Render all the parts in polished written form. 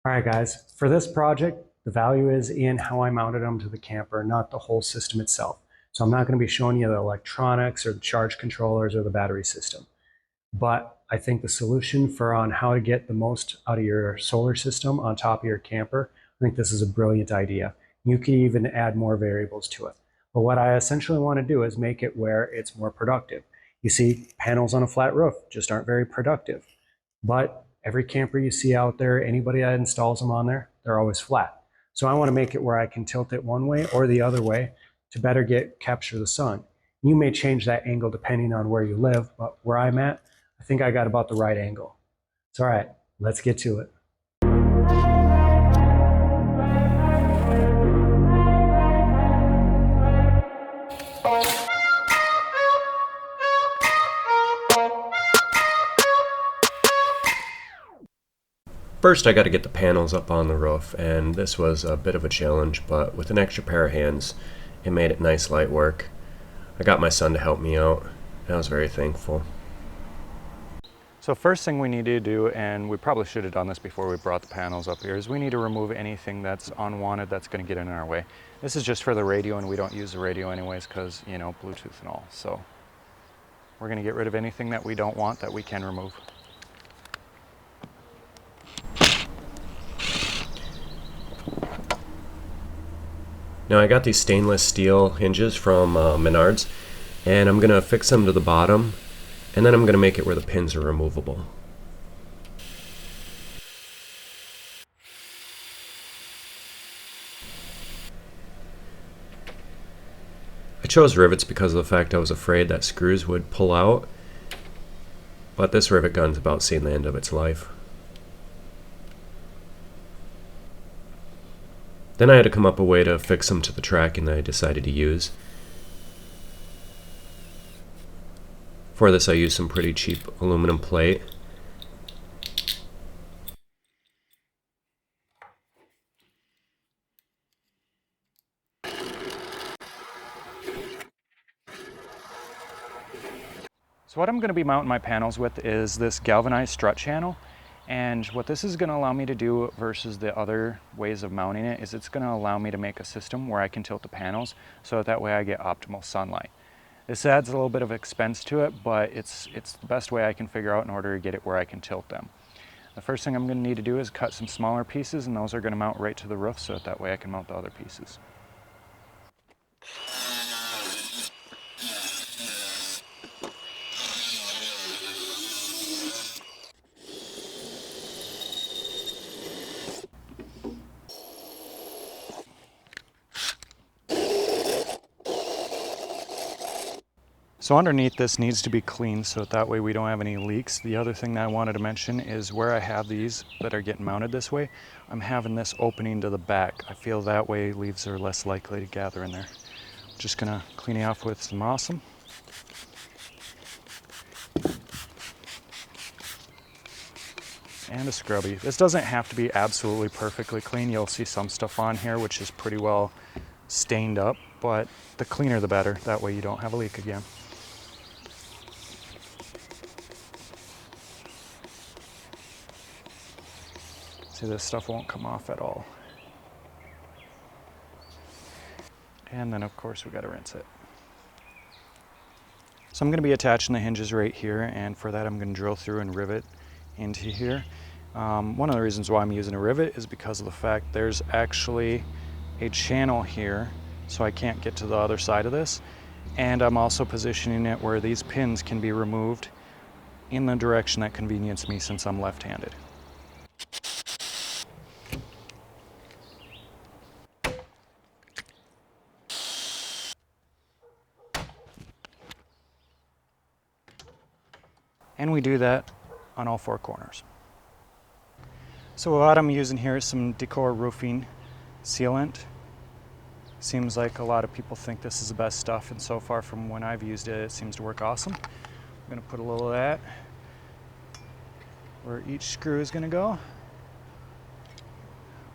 All right, guys, for this project, the value is in how I mounted them to the camper, not the whole system itself. So I'm not going to be showing you the electronics or the charge controllers or the battery system. But I think the solution for on how to get the most out of your solar system on top of your camper, I think this is a brilliant idea. You can even add more variables to it. But what I essentially want to do is make it where it's more productive. You see, panels on a flat roof just aren't very productive. But every camper you see out there, anybody that installs them on there, they're always flat. So I want to make it where I can tilt it one way or the other way to better capture the sun. You may change that angle depending on where you live, but where I'm at, I think I got about the right angle. So all right, let's get to it. First, I got to get the panels up on the roof, and this was a bit of a challenge, but with an extra pair of hands, it made it nice light work. I got my son to help me out, and I was very thankful. So first thing we need to do, and we probably should have done this before we brought the panels up here, is we need to remove anything that's unwanted that's going to get in our way. This is just for the radio, and we don't use the radio anyways because, you know, Bluetooth and all. So we're going to get rid of anything that we don't want that we can remove. Now I got these stainless steel hinges from Menards, and I'm going to fix them to the bottom, and then I'm going to make it where the pins are removable. I chose rivets because of the fact I was afraid that screws would pull out, but this rivet gun's about seeing the end of its life. Then I had to come up a way to fix them to the tracking that I decided to use. For this I used some pretty cheap aluminum plate. So what I'm going to be mounting my panels with is this galvanized strut channel. And what this is going to allow me to do versus the other ways of mounting it is it's going to allow me to make a system where I can tilt the panels so that way I get optimal sunlight. This adds a little bit of expense to it, but it's the best way I can figure out in order to get it where I can tilt them. The first thing I'm going to need to do is cut some smaller pieces, and those are going to mount right to the roof so that way I can mount the other pieces. So underneath this needs to be clean so that way we don't have any leaks. The other thing that I wanted to mention is where I have these that are getting mounted this way, I'm having this opening to the back. I feel that way leaves are less likely to gather in there. Just gonna clean it off with some Awesome. And a scrubby. This doesn't have to be absolutely perfectly clean. You'll see some stuff on here which is pretty well stained up, but the cleaner the better. That way you don't have a leak again. See, this stuff won't come off at all. And then of course we gotta rinse it. So I'm gonna be attaching the hinges right here, and for that I'm gonna drill through and rivet into here. One of the reasons why I'm using a rivet is because of the fact there's actually a channel here, so I can't get to the other side of this. And I'm also positioning it where these pins can be removed in the direction that conveniences me since I'm left-handed. And we do that on all four corners. So what I'm using here is some Decor roofing sealant. Seems like a lot of people think this is the best stuff, and so far from when I've used it, it seems to work awesome. I'm gonna put a little of that where each screw is gonna go.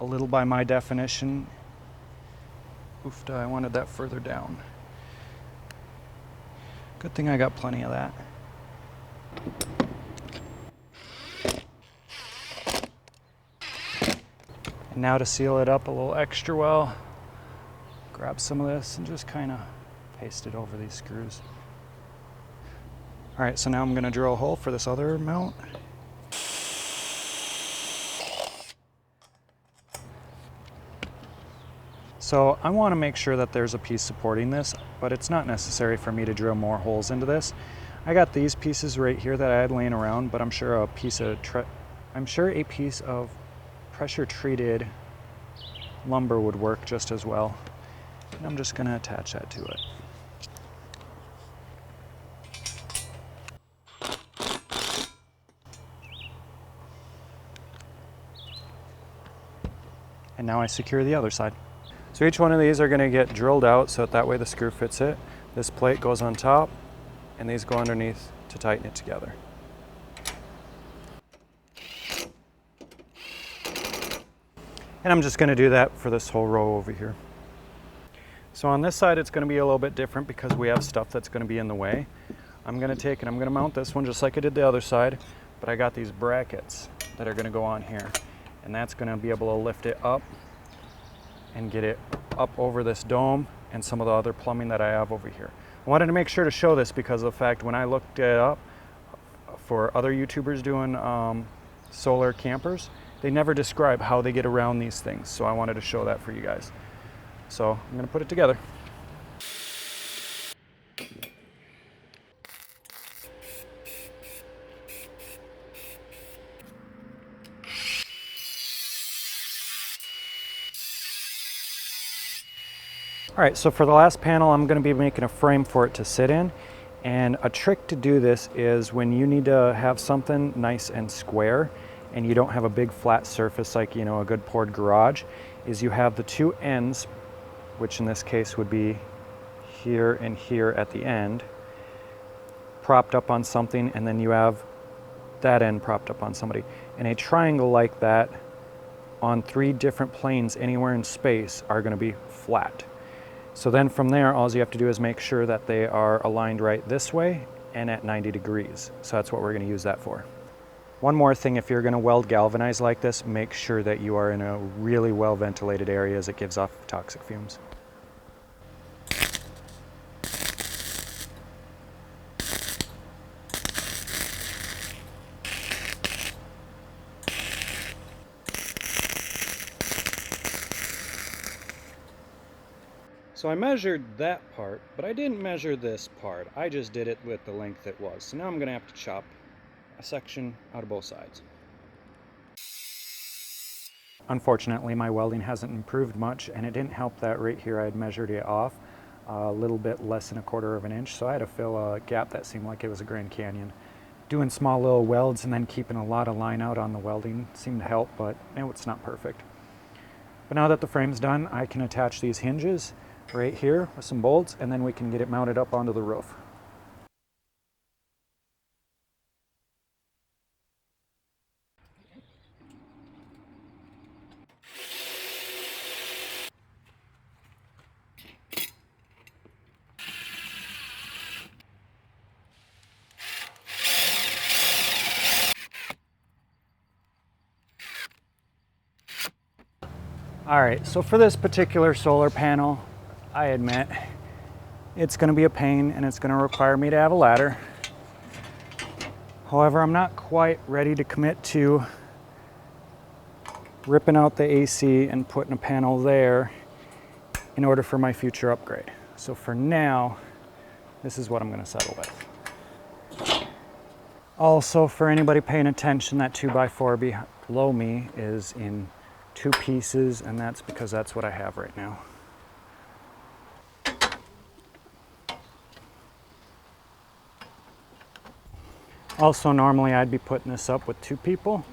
A little by my definition. Oof, I wanted that further down. Good thing I got plenty of that. Now to seal it up a little extra well, grab some of this and just kind of paste it over these screws. All right, so now I'm gonna drill a hole for this other mount. So I want to make sure that there's a piece supporting this, but it's not necessary for me to drill more holes into this. I got these pieces right here that I had laying around, but I'm sure a piece of pressure treated lumber would work just as well. And I'm just going to attach that to it. And now I secure the other side. So each one of these are going to get drilled out so that way the screw fits it. This plate goes on top and these go underneath to tighten it together. And I'm just going to do that for this whole row over here. So on this side it's going to be a little bit different because we have stuff that's going to be in the way. I'm going to take and I'm going to mount this one just like I did the other side, but I got these brackets that are going to go on here, and that's going to be able to lift it up and get it up over this dome and some of the other plumbing that I have over here. I wanted to make sure to show this because of the fact when I looked it up for other YouTubers doing solar campers, they never describe how they get around these things. So I wanted to show that for you guys. So I'm going to put it together. All right, so for the last panel, I'm going to be making a frame for it to sit in. And a trick to do this is when you need to have something nice and square and you don't have a big flat surface like, you know, a good poured garage, is you have the two ends, which in this case would be here and here at the end, propped up on something, and then you have that end propped up on somebody. And a triangle like that on 3 different planes anywhere in space are going to be flat. So then from there, all you have to do is make sure that they are aligned right this way and at 90 degrees. So that's what we're going to use that for. One more thing, if you're going to weld galvanized like this, make sure that you are in a really well ventilated area as it gives off toxic fumes. So I measured that part, but I didn't measure this part. I just did it with the length it was. So now I'm gonna have to chop a section out of both sides. Unfortunately, my welding hasn't improved much, and it didn't help that right here I had measured it off a little bit less than 1/4 of an inch, so I had to fill a gap that seemed like it was a Grand Canyon. Doing small little welds and then keeping a lot of line out on the welding seemed to help, but it's not perfect. But now that the frame's done, I can attach these hinges right here with some bolts, and then we can get it mounted up onto the roof. All right, so for this particular solar panel, I admit it's going to be a pain and it's going to require me to have a ladder. However, I'm not quite ready to commit to ripping out the AC and putting a panel there in order for my future upgrade. So for now, this is what I'm going to settle with. Also, for anybody paying attention, that 2x4 below me is in 2 pieces, and that's because that's what I have right now. Also, normally I'd be putting this up with 2 people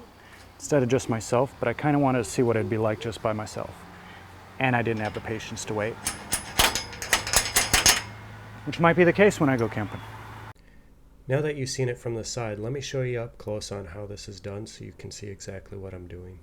instead of just myself, but I kind of wanted to see what it'd be like just by myself. And I didn't have the patience to wait, which might be the case when I go camping. Now that you've seen it from the side, let me show you up close on how this is done so you can see exactly what I'm doing.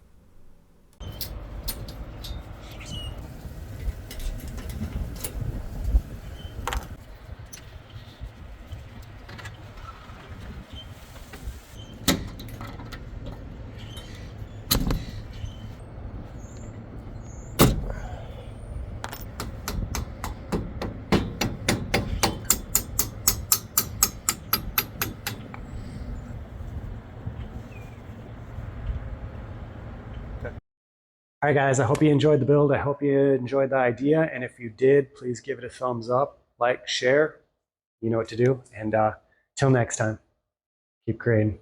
All right, guys, I hope you enjoyed the build. I hope you enjoyed the idea. And if you did, please give it a thumbs up, like, share. You know what to do. And till next time, keep creating.